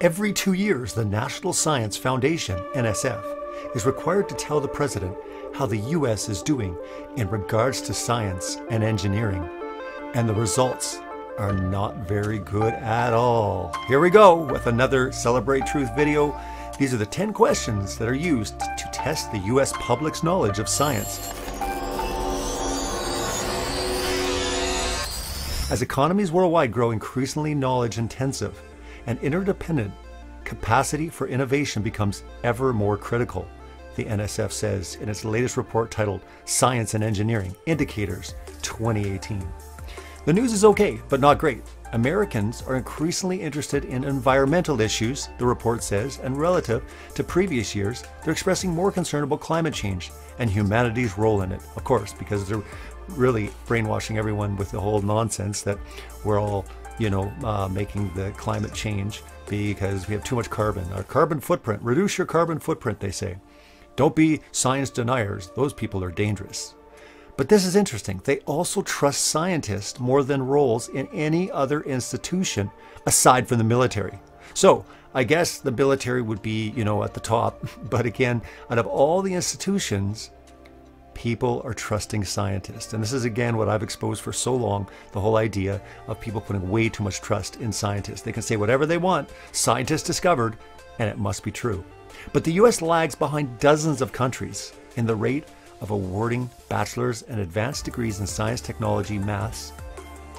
Every 2 years, the National Science Foundation, NSF, is required to tell the president how the US is doing in regards to science and engineering. And the results are not very good at all. Here we go with another Celebrate Truth video. These are the 10 questions that are used to test the US public's knowledge of science. As economies worldwide grow increasingly knowledge intensive and interdependent, capacity for innovation becomes ever more critical, the NSF says in its latest report titled Science and Engineering Indicators 2018. The news is okay, but not great. Americans are increasingly interested in environmental issues, the report says, and relative to previous years, they're expressing more concern about climate change and humanity's role in it. Of course, because they're really brainwashing everyone with the whole nonsense that we're all, making the climate change because we have too much carbon. Our carbon footprint, reduce your carbon footprint, they say. Don't be science deniers. Those people are dangerous. But this is interesting. They also trust scientists more than roles in any other institution aside from the military. So I guess the military would be, at the top. But again, out of all the institutions, people are trusting scientists. And this is, again, what I've exposed for so long, the whole idea of people putting way too much trust in scientists. They can say whatever they want, scientists discovered, and it must be true. But the US lags behind dozens of countries in the rate of awarding bachelor's and advanced degrees in science, technology, maths,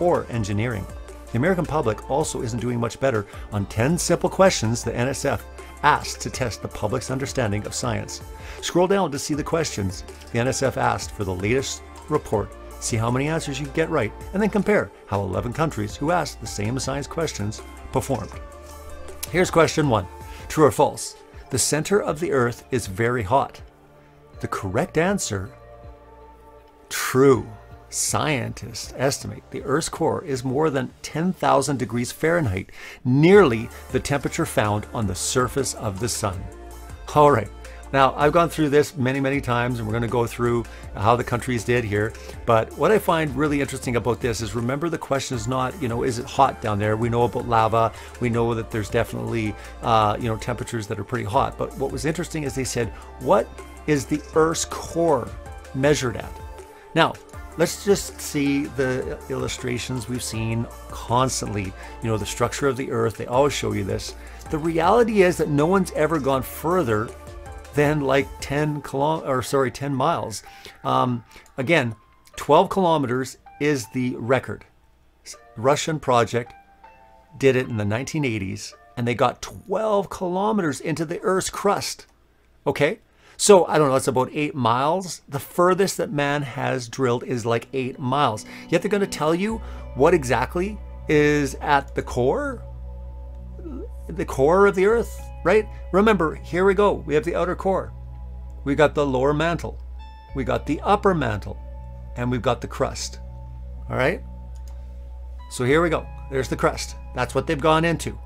or engineering. The American public also isn't doing much better on 10 simple questions the NSF asked to test the public's understanding of science. Scroll down to see the questions the NSF asked for the latest report, see how many answers you get right, and then compare how 11 countries who asked the same science questions performed. Here's question 1. True or false? The center of the Earth is very hot. The correct answer, true. Scientists estimate the Earth's core is more than 10,000 degrees Fahrenheit, nearly the temperature found on the surface of the sun. All right, now I've gone through this many times, and we're going to go through how the countries did here. But what I find really interesting about this is, remember, the question is not, is it hot down there? We know about lava. We know that there's definitely, temperatures that are pretty hot. But what was interesting is they said, what is the Earth's core measured at? Now, let's just see the illustrations we've seen constantly. The structure of the Earth, they always show you this. The reality is that no one's ever gone further than like 10 miles. Again, 12 kilometers is the record. Russian project did it in the 1980s, and they got 12 kilometers into the Earth's crust. Okay? So, I don't know, it's about 8 miles. The furthest that man has drilled is like 8 miles. Yet they're going to tell you what exactly is at the core of the Earth, right? Remember, here we go. We have the outer core. We got the lower mantle. We got the upper mantle. And we've got the crust. All right? So here we go. There's the crust. That's what they've gone into.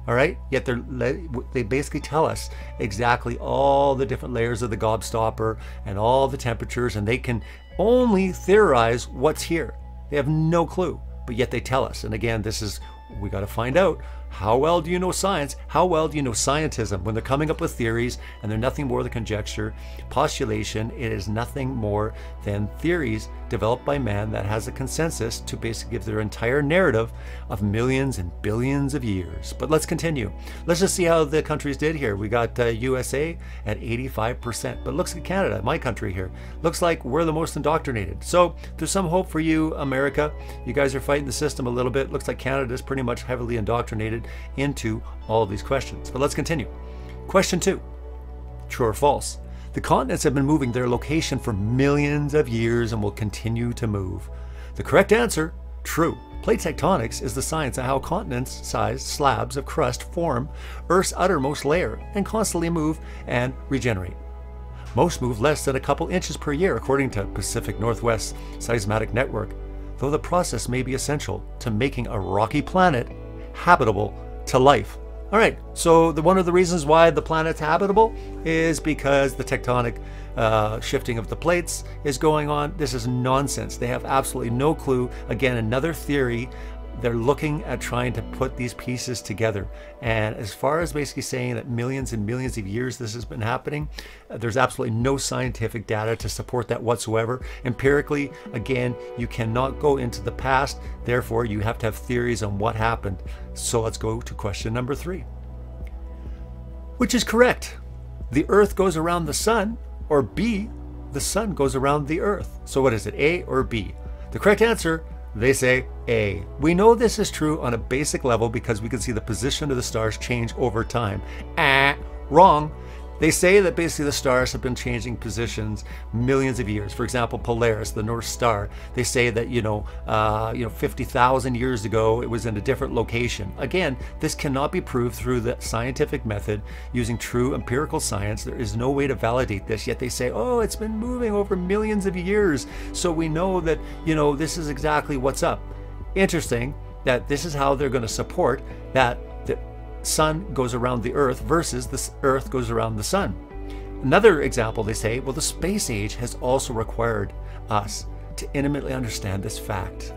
All right, yet they basically tell us exactly all the different layers of the gobstopper and all the temperatures, and they can only theorize what's here. They have no clue, but yet they tell us. And again, we got to find out, how well do you know science? How well do you know scientism? When they're coming up with theories and they're nothing more than conjecture, postulation, it is nothing more than theories developed by man that has a consensus to basically give their entire narrative of millions and billions of years. But let's continue. Let's just see how the countries did here. We got USA at 85%, but looks at Canada, my country here. Looks like we're the most indoctrinated. So there's some hope for you, America. You guys are fighting the system a little bit. Looks like Canada is pretty much heavily indoctrinated into all of these questions. But let's continue. Question 2, true or false? The continents have been moving their location for millions of years and will continue to move. The correct answer, true. Plate tectonics is the science of how continents-sized slabs of crust form Earth's outermost layer and constantly move and regenerate. Most move less than a couple inches per year, according to Pacific Northwest Seismic Network, though the process may be essential to making a rocky planet habitable to life. All right, so one of the reasons why the planet's habitable is because the tectonic shifting of the plates is going on. This is nonsense. They have absolutely no clue. Again, another theory they're looking at trying to put these pieces together. And as far as basically saying that millions and millions of years this has been happening, there's absolutely no scientific data to support that whatsoever. Empirically, again, you cannot go into the past. Therefore, you have to have theories on what happened. So let's go to question number 3. Which is correct? The Earth goes around the sun, or B, the sun goes around the Earth? So what is it, A or B? The correct answer, they say A. We know this is true on a basic level because we can see the position of the stars change over time. Wrong. They say that basically the stars have been changing positions millions of years. For example, Polaris, the North Star, they say that 50,000 years ago it was in a different location. Again, this cannot be proved through the scientific method using true empirical science. There is no way to validate this. Yet they say, oh, it's been moving over millions of years, so we know that this is exactly what's up. Interesting that this is how they're going to support that the sun goes around the Earth versus the Earth goes around the sun. Another example, they say, well, the space age has also required us to intimately understand this fact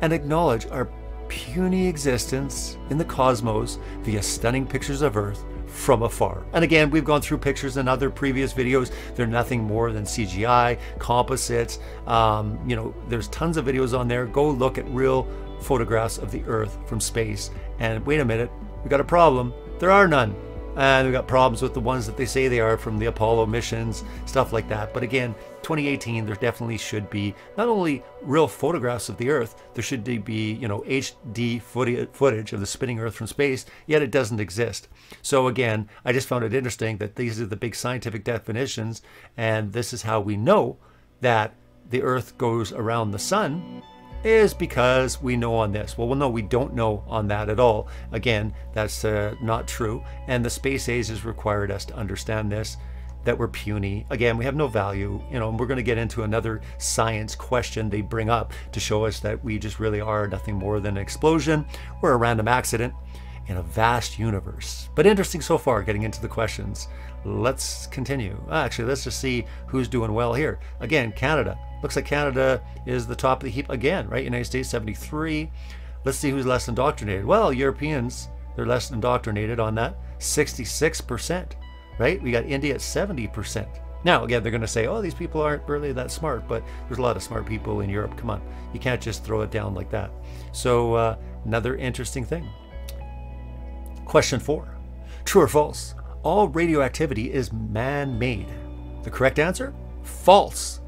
and acknowledge our puny existence in the cosmos via stunning pictures of Earth from afar. And again, we've gone through pictures in other previous videos. They're nothing more than CGI, composites. There's tons of videos on there. Go look at real photographs of the Earth from space. And wait a minute, we got a problem. There are none. And we got problems with the ones that they say they are from the Apollo missions, stuff like that. But again, 2018, there definitely should be not only real photographs of the Earth, there should be, HD footage of the spinning Earth from space, yet it doesn't exist. So again, I just found it interesting that these are the big scientific definitions, and this is how we know that the Earth goes around the sun, is because we know on this. Well, no, we don't know on that at all. Again, that's not true. And the space age has required us to understand this, that we're puny. Again, we have no value. And we're going to get into another science question they bring up to show us that we just really are nothing more than an explosion or a random accident in a vast universe. But interesting so far, getting into the questions. Let's continue. Actually, let's just see who's doing well here. Again, Canada. Looks like Canada is the top of the heap again, right? United States, 73. Let's see who's less indoctrinated. Well, Europeans, they're less indoctrinated on that, 66%, right? We got India at 70%. Now, again, they're going to say, oh, these people aren't really that smart, but there's a lot of smart people in Europe. Come on, you can't just throw it down like that. So another interesting thing. Question 4, true or false? All radioactivity is man-made. The correct answer? False.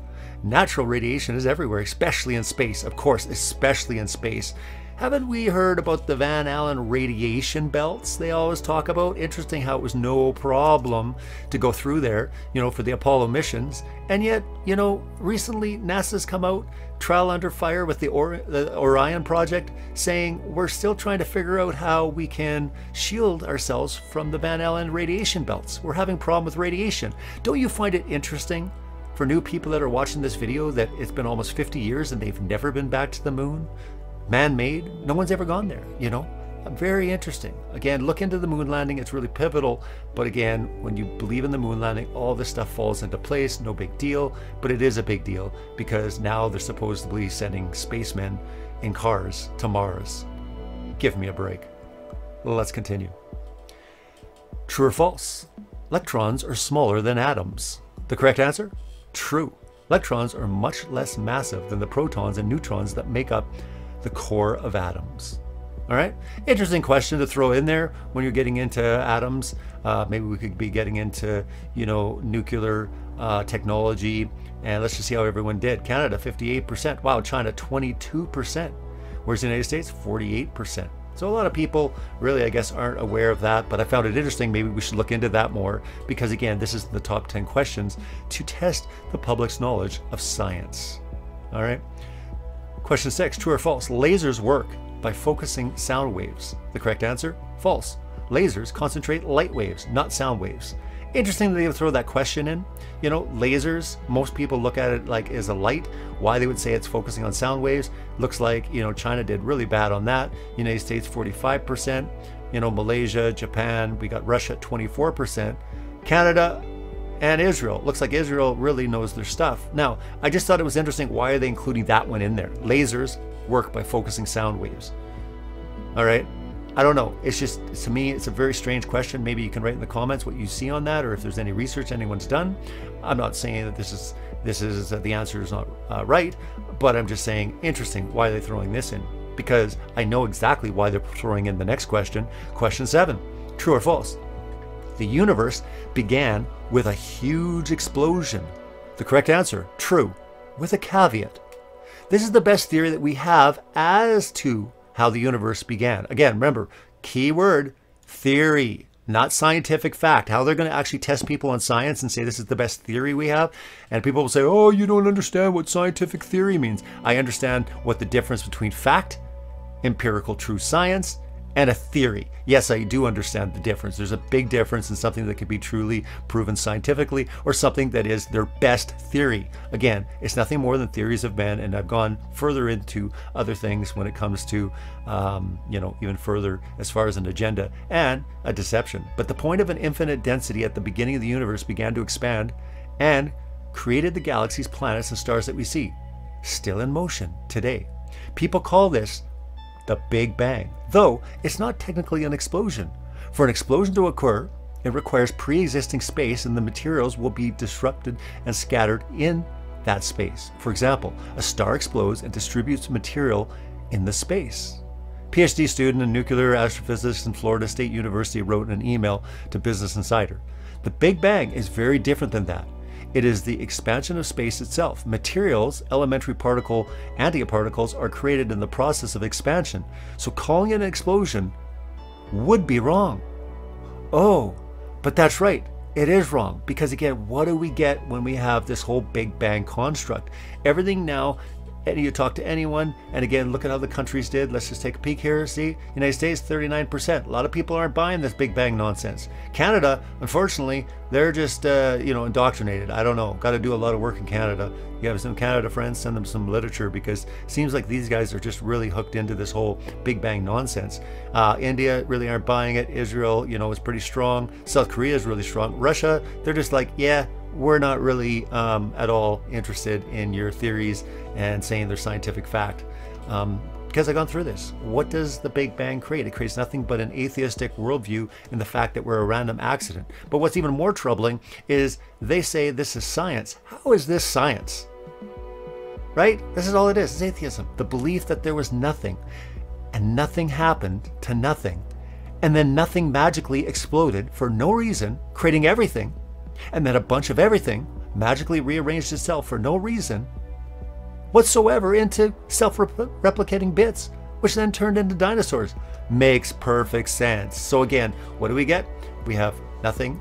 Natural radiation is everywhere, especially in space. Of course, especially in space. Haven't we heard about the Van Allen radiation belts they always talk about? Interesting how it was no problem to go through there, for the Apollo missions. And yet, recently NASA's come out, trial under fire with the Orion project, saying we're still trying to figure out how we can shield ourselves from the Van Allen radiation belts. We're having a problem with radiation. Don't you find it interesting for new people that are watching this video that it's been almost 50 years and they've never been back to the moon? Man-made, no one's ever gone there, Very interesting. Again, look into the moon landing, it's really pivotal. But again, when you believe in the moon landing, all this stuff falls into place, no big deal. But it is a big deal because now they're supposedly sending spacemen in cars to Mars. Give me a break. Let's continue. True or false? Electrons are smaller than atoms. The correct answer? True. Electrons are much less massive than the protons and neutrons that make up the core of atoms. All right, interesting question to throw in there when you're getting into atoms. Maybe we could be getting into, nuclear technology. And let's just see how everyone did. Canada, 58%. Wow, China, 22%. Whereas the United States, 48%. So a lot of people really, I guess, aren't aware of that, but I found it interesting. Maybe we should look into that more because, again, this is the top 10 questions to test the public's knowledge of science. All right. Question 6, true or false? Lasers work by focusing sound waves. The correct answer? False. Lasers concentrate light waves, not sound waves. Interesting that they would throw that question in. Lasers, most people look at it like as a light. Why they would say it's focusing on sound waves? Looks like, China did really bad on that. United States, 45%. Malaysia, Japan, we got Russia at 24%. Canada and Israel. Looks like Israel really knows their stuff. Now, I just thought it was interesting. Why are they including that one in there? Lasers work by focusing sound waves. All right. I don't know. It's just, to me, it's a very strange question. Maybe you can write in the comments what you see on that, or if there's any research anyone's done. I'm not saying that this is the answer is not right, but I'm just saying, interesting. Why are they throwing this in? Because I know exactly why they're throwing in the next question. Question 7, true or false? The universe began with a huge explosion. The correct answer, true, with a caveat. This is the best theory that we have as to how the universe began. Again, remember, key word, theory, not scientific fact. How they're going to actually test people on science and say this is the best theory we have. And people will say, oh, you don't understand what scientific theory means. I understand what the difference between fact, empirical true science, and a theory. Yes, I do understand the difference. There's a big difference in something that can be truly proven scientifically or something that is their best theory. Again, it's nothing more than theories of men, and I've gone further into other things when it comes to, even further as far as an agenda and a deception. But the point of an infinite density at the beginning of the universe began to expand and created the galaxies, planets, and stars that we see, still in motion today. People call this the Big Bang, though it's not technically an explosion. For an explosion to occur, it requires pre-existing space, and the materials will be disrupted and scattered in that space. For example, a star explodes and distributes material in the space. PhD student and nuclear astrophysicist in Florida State University wrote in an email to Business Insider, "The Big Bang is very different than that. It is the expansion of space itself. Materials, elementary particle, antiparticles are created in the process of expansion. So calling it an explosion would be wrong." Oh, but that's right. It is wrong, because again, what do we get when we have this whole Big Bang construct? Everything now, and you talk to anyone, and again, look at how the countries did. Let's just take a peek here. See, United States, 39%. A lot of people aren't buying this Big Bang nonsense. Canada, unfortunately, they're just, indoctrinated. I don't know. Got to do a lot of work in Canada. You have some Canada friends, send them some literature, because it seems like these guys are just really hooked into this whole Big Bang nonsense. India really aren't buying it. Israel, is pretty strong. South Korea is really strong. Russia, they're just like, yeah, we're not really at all interested in your theories and saying they're scientific fact. Because I've gone through this. What does the Big Bang create? It creates nothing but an atheistic worldview in the fact that we're a random accident. But what's even more troubling is they say this is science. How is this science? Right? This is all it is. It's atheism. The belief that there was nothing, and nothing happened to nothing, and then nothing magically exploded for no reason, creating everything, and then a bunch of everything magically rearranged itself for no reason whatsoever into self-replicating bits, which then turned into dinosaurs. Makes perfect sense. So again, what do we get? We have nothing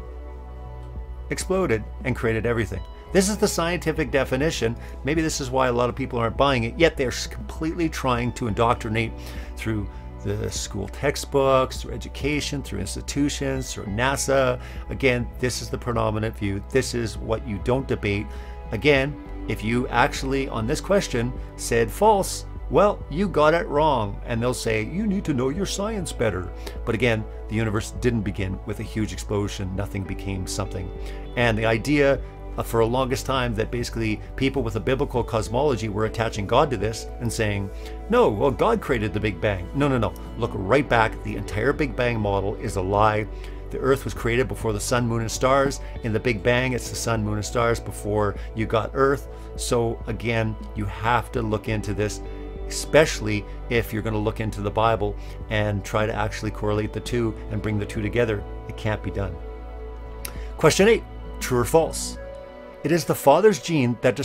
exploded and created everything. This is the scientific definition. Maybe this is why a lot of people aren't buying it, yet they're completely trying to indoctrinate through the school textbooks, through education, through institutions, through NASA. Again, this is the predominant view. This is what you don't debate. Again, if you actually, on this question, said false, well, you got it wrong. And they'll say, you need to know your science better. But again, the universe didn't begin with a huge explosion. Nothing became something. And the idea for a longest time that basically people with a biblical cosmology were attaching God to this and saying, no, well, God created the Big Bang. No, no, no. Look right back. The entire Big Bang model is a lie. The Earth was created before the sun, moon, and stars. In the Big Bang, it's the sun, moon, and stars before you got Earth. So again, you have to look into this, especially if you're going to look into the Bible and try to actually correlate the two and bring the two together. It can't be done. Question 8, true or false? It is the father's gene that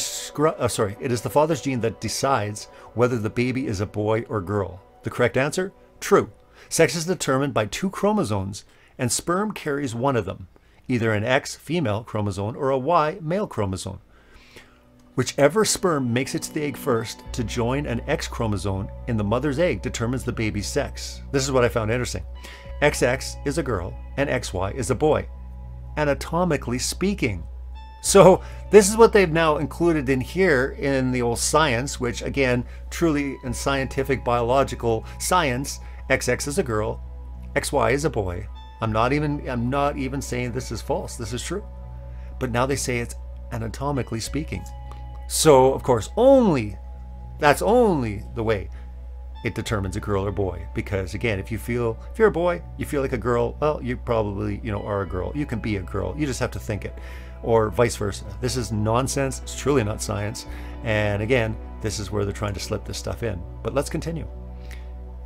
decides whether the baby is a boy or girl. The correct answer? True. Sex is determined by 2 chromosomes, and sperm carries one of them, either an X female chromosome or a Y male chromosome. Whichever sperm makes it to the egg first to join an X chromosome in the mother's egg determines the baby's sex. This is what I found interesting. XX is a girl and XY is a boy, anatomically speaking. So this is what they've now included in here in the old science, which again, truly in scientific biological science, XX is a girl, XY is a boy. I'm not even saying this is false. This is true. But now they say it's anatomically speaking. So of course, that's only the way it determines a girl or boy. Because again, if you're a boy, you feel like a girl, well, you probably, are a girl. You can be a girl. You just have to think it. Or vice versa. This is nonsense. It's truly not science. And again, this is where they're trying to slip this stuff in. But let's continue.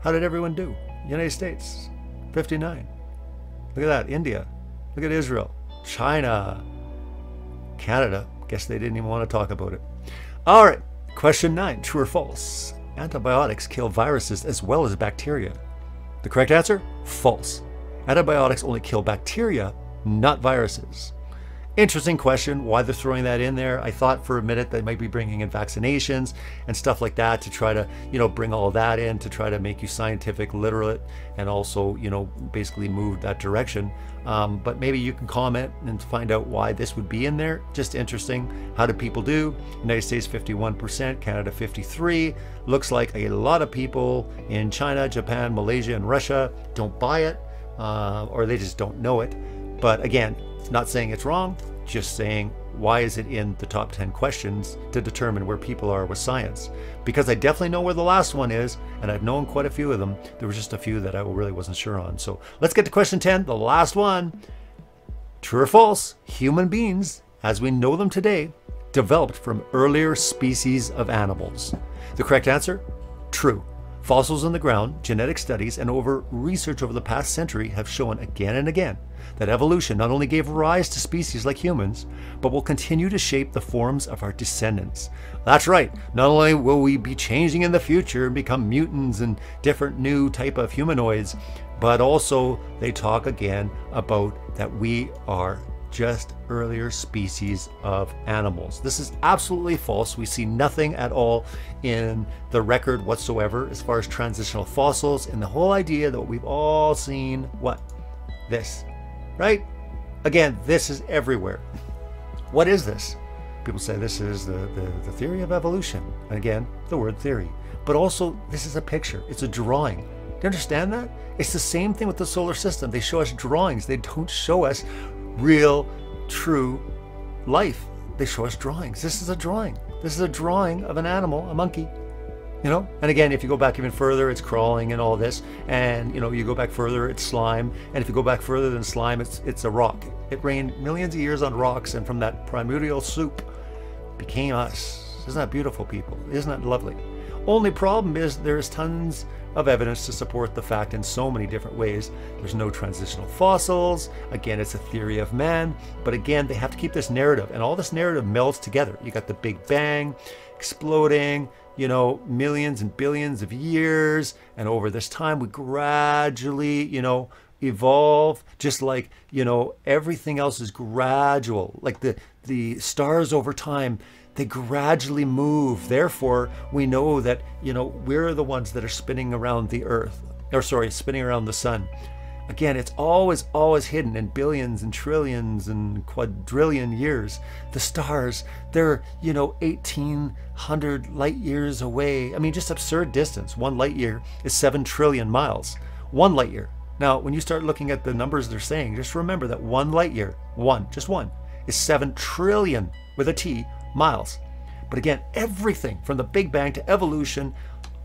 How did everyone do? United States, 59. Look at that. India. Look at Israel. China. Canada. Guess they didn't even want to talk about it. All right. Question 9. True or false? Antibiotics kill viruses as well as bacteria. The correct answer? False. Antibiotics only kill bacteria, not viruses. Interesting question, why they're throwing that in there. I thought for a minute they might be bringing in vaccinations and stuff like that to try to, bring all of that in to try to make you scientific literate and also, basically move that direction. But maybe you can comment and find out why this would be in there. Just interesting. How do people do? United States 51%, Canada 53%. Looks like a lot of people in China, Japan, Malaysia, and Russia don't buy it, or they just don't know it. But again, not saying it's wrong, just saying why is it in the top 10 questions to determine where people are with science. Because I definitely know where the last one is, and I've known quite a few of them. There was just a few that I really wasn't sure on. So let's get to question 10, the last one. True or false? Human beings, as we know them today, developed from earlier species of animals. The correct answer? True. Fossils in the ground, genetic studies, and research over the past century have shown again and again that evolution not only gave rise to species like humans, but will continue to shape the forms of our descendants. That's right, not only will we be changing in the future and become mutants and different new type of humanoids, but also they talk again about that we are just earlier species of animals. This is absolutely false. We see nothing at all in the record whatsoever as far as transitional fossils, and the whole idea that we've all seen this, right? Again, this is everywhere. What is this? People say this is the theory of evolution. And again, the word theory. But also, this is a picture. It's a drawing. Do you understand that? It's the same thing with the solar system. They show us drawings. They don't show us real, true life. They show us drawings. This is a drawing. This is a drawing of an animal, a monkey. And again, if you go back even further, it's crawling and all this. And, you go back further, it's slime. And if you go back further than slime, it's a rock. It rained millions of years on rocks, and from that primordial soup became us. Isn't that beautiful, people? Isn't that lovely? Only problem is there's tons of evidence to support the fact in so many different ways. There's no transitional fossils. Again, it's a theory of man. But again, they have to keep this narrative, and all this narrative melds together. You got the Big Bang exploding, millions and billions of years, and over this time we gradually, evolve, just like, everything else is gradual. Like the stars over time, they gradually move. Therefore, we know that, we're the ones that are spinning around the earth, spinning around the sun. Again, it's always hidden in billions and trillions and quadrillion years. The stars, they're, 1,800 light years away. I mean, just absurd distance. 1 light year is 7 trillion miles. 1 light year. Now, when you start looking at the numbers they're saying, just remember that 1 light year, just one, is 7 trillion with a T miles. But again, everything from the Big Bang to evolution,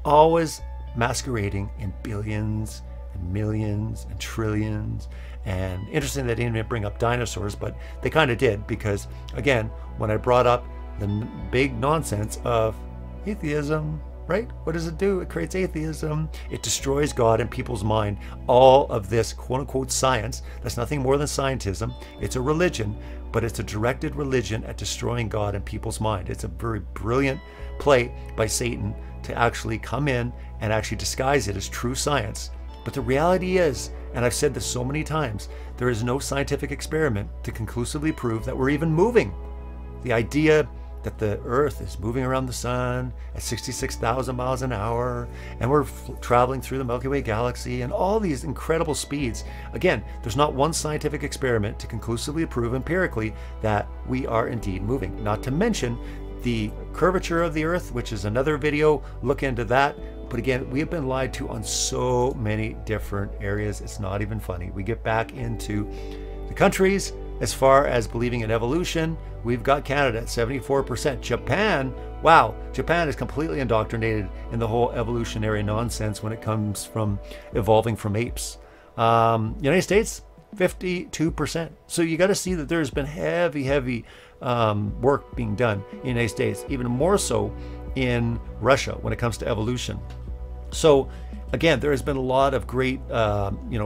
always masquerading in billions and millions and trillions. And interesting they didn't even bring up dinosaurs, but they kind of did, because again, when I brought up the big nonsense of atheism, right? What does it do? It creates atheism. It destroys God in people's mind. All of this quote unquote science, that's nothing more than scientism. It's a religion, but it's a directed religion at destroying God in people's mind. It's a very brilliant play by Satan to actually come in and actually disguise it as true science. But the reality is, and I've said this so many times, there is no scientific experiment to conclusively prove that we're even moving. The idea that the Earth is moving around the sun at 66,000 miles an hour, and we're traveling through the Milky Way galaxy and all these incredible speeds. Again, there's not one scientific experiment to conclusively prove empirically that we are indeed moving. Not to mention the curvature of the Earth, which is another video. Look into that. But again, we have been lied to on so many different areas. It's not even funny. We get back into the countries, as far as believing in evolution, we've got Canada at 74%. Japan, wow, Japan is completely indoctrinated in the whole evolutionary nonsense when it comes from evolving from apes. United States, 52%. So you got to see that there's been heavy work being done in the United States, even more so in Russia when it comes to evolution. So again, there has been a lot of great,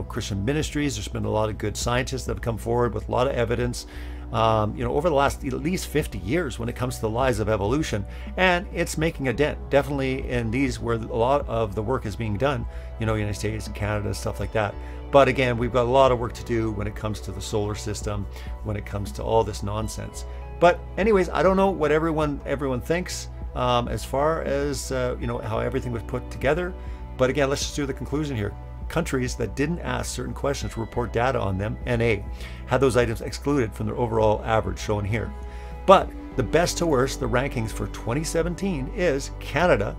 Christian ministries. There's been a lot of good scientists that have come forward with a lot of evidence, over the last at least 50 years when it comes to the lies of evolution. And it's making a dent, definitely in these where a lot of the work is being done, United States and Canada, stuff like that. But again, we've got a lot of work to do when it comes to the solar system, when it comes to all this nonsense. But anyways, I don't know what everyone thinks as far as, how everything was put together. But again, let's just do the conclusion here. Countries that didn't ask certain questions to report data on them, NA, had those items excluded from their overall average shown here. But the best to worst, the rankings for 2017 is Canada.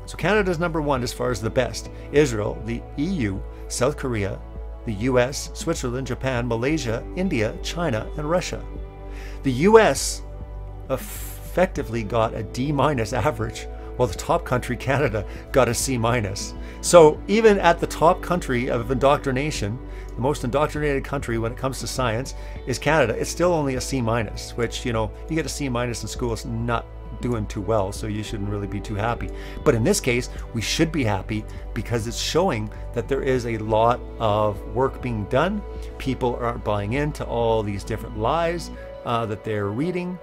So Canada's number one as far as the best. Israel, the EU, South Korea, the US, Switzerland, Japan, Malaysia, India, China, and Russia. The US effectively got a D- average, while the top country, Canada, got a C-. So even at the top country of indoctrination, the most indoctrinated country when it comes to science is Canada. It's still only a C-, which, you get a C- in school, it's not doing too well, so you shouldn't really be too happy. But in this case, we should be happy because it's showing that there is a lot of work being done. People aren't buying into all these different lies that they're reading.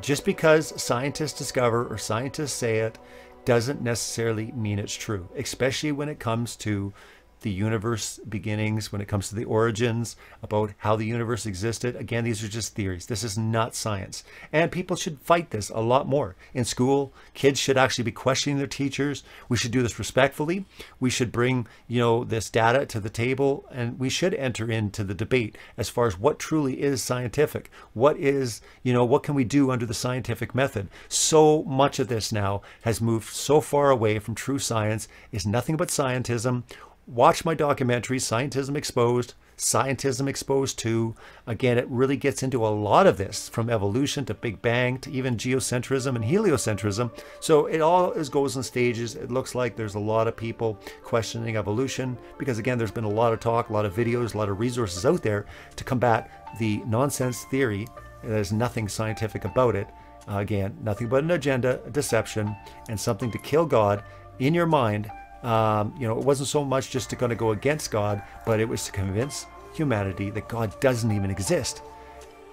Just because scientists discover or scientists say it doesn't necessarily mean it's true, especially when it comes to the universe beginnings, when it comes to the origins, about how the universe existed. Again, these are just theories. This is not science. And people should fight this a lot more. In school, kids should actually be questioning their teachers. We should do this respectfully. We should bring, this data to the table, and we should enter into the debate as far as what truly is scientific. What is, what can we do under the scientific method? So much of this now has moved so far away from true science. It's nothing but scientism. Watch my documentary, Scientism Exposed, Scientism Exposed 2. Again, it really gets into a lot of this, from evolution to Big Bang to even geocentrism and heliocentrism. So it all goes in stages. It looks like there's a lot of people questioning evolution because, again, there's been a lot of talk, a lot of videos, a lot of resources out there to combat the nonsense theory. There's nothing scientific about it. Again, nothing but an agenda, a deception, and something to kill God in your mind. It wasn't so much just to go against God, but it was to convince humanity that God doesn't even exist.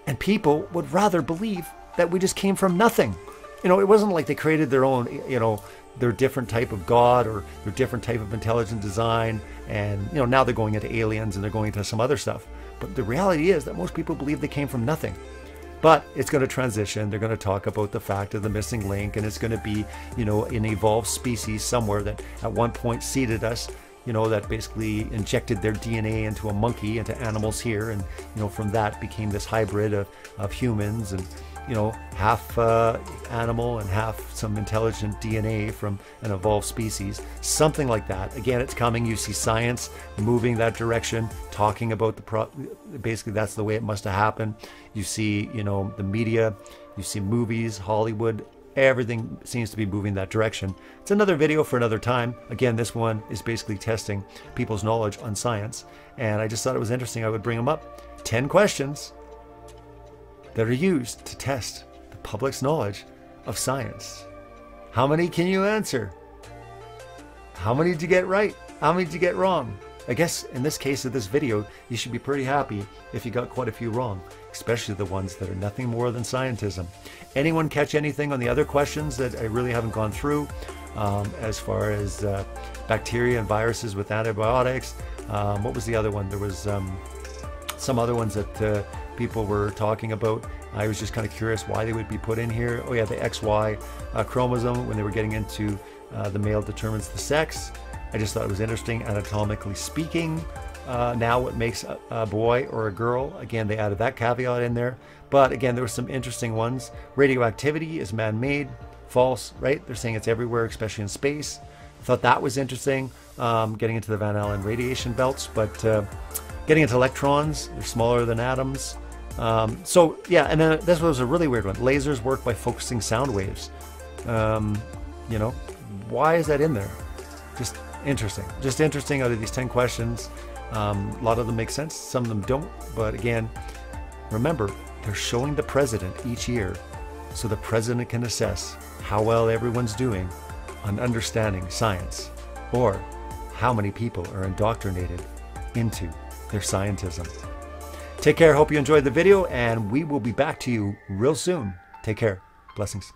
And people would rather believe that we just came from nothing. It wasn't like they created their own, their different type of God or their different type of intelligent design. And, now they're going into aliens and they're going into some other stuff. But the reality is that most people believe they came from nothing. But it's going to transition. They're going to talk about the fact of the missing link, and it's going to be, an evolved species somewhere that at one point seeded us, that basically injected their DNA into a monkey, into animals here, and, from that became this hybrid of humans and, half animal and half some intelligent DNA from an evolved species, something like that. Again, it's coming. You see science moving that direction, talking about basically that's the way it must have happened. You see, the media, you see movies, Hollywood, everything seems to be moving that direction. It's another video for another time. Again, this one is basically testing people's knowledge on science. And I just thought it was interesting. I would bring them up. 10 questions that are used to test the public's knowledge of science. How many can you answer? How many did you get right? How many did you get wrong? I guess in this case of this video, you should be pretty happy if you got quite a few wrong, especially the ones that are nothing more than scientism. Anyone catch anything on the other questions that I really haven't gone through as far as bacteria and viruses with antibiotics? What was the other one? There was some other ones that people were talking about. I was just kind of curious why they would be put in here. Oh yeah, the XY chromosome, when they were getting into the male determines the sex. I just thought it was interesting, anatomically speaking. Now what makes a boy or a girl? Again, they added that caveat in there. But again, there were some interesting ones. Radioactivity is man-made. False, right? They're saying it's everywhere, especially in space. I thought that was interesting, getting into the Van Allen radiation belts. But getting into electrons, they're smaller than atoms. So yeah, and then this was a really weird one. Lasers work by focusing sound waves. You know, why is that in there? Just interesting. Just interesting. Out of these 10 questions, a lot of them make sense, some of them don't. But again, remember, they're showing the president each year so the president can assess how well everyone's doing on understanding science, or how many people are indoctrinated into their scientism. Take care. Hope you enjoyed the video, and we will be back to you real soon. Take care. Blessings.